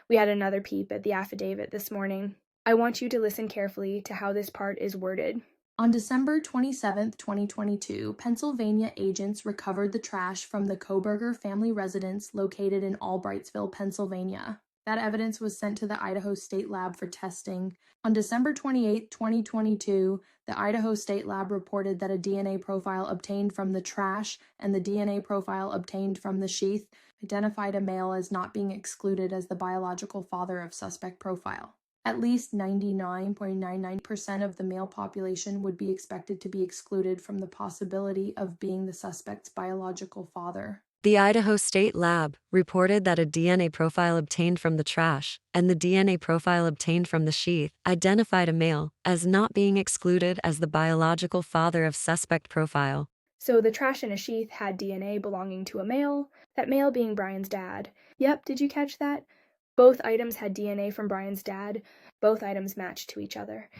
We had another peep at the affidavit this morning. I want you to listen carefully to how this part is worded. On December 27, 2022, Pennsylvania agents recovered the trash from the Koberger family residence located in Albrightsville, Pennsylvania. That evidence was sent to the Idaho State Lab for testing. On December 28, 2022, the Idaho State Lab reported that a DNA profile obtained from the trash and the DNA profile obtained from the sheath identified a male as not being excluded as the biological father of suspect profile. At least 99.99% of the male population would be expected to be excluded from the possibility of being the suspect's biological father. The Idaho State Lab reported that a DNA profile obtained from the trash and the DNA profile obtained from the sheath identified a male as not being excluded as the biological father of suspect profile. So the trash in a sheath had DNA belonging to a male, that male being Brian's dad. Yep, did you catch that? Both items had DNA from Brian's dad. Both items matched to each other.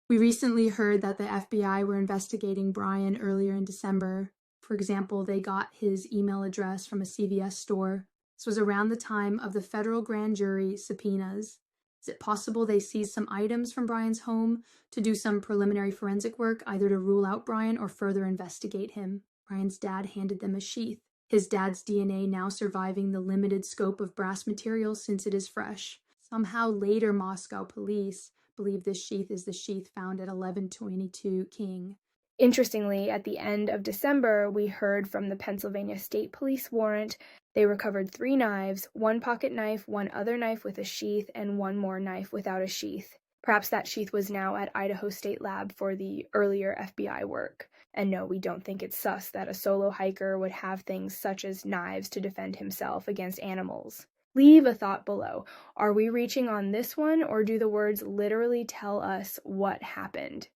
We recently heard that the FBI were investigating Brian earlier in December. For example, they got his email address from a CVS store. This was around the time of the federal grand jury subpoenas. Is it possible they seized some items from Brian's home to do some preliminary forensic work, either to rule out Brian or further investigate him? Brian's dad handed them a sheath, his dad's DNA now surviving the limited scope of brass material since it is fresh. Somehow later Moscow police believe this sheath is the sheath found at 1122 King. Interestingly, at the end of December, we heard from the Pennsylvania State Police warrant. They recovered 3 knives, 1 pocket knife, 1 other knife with a sheath, and 1 more knife without a sheath. Perhaps that sheath was now at Idaho State Lab for the earlier FBI work. And no, we don't think it's sus that a solo hiker would have things such as knives to defend himself against animals. Leave a thought below. Are we reaching on this one, or do the words literally tell us what happened?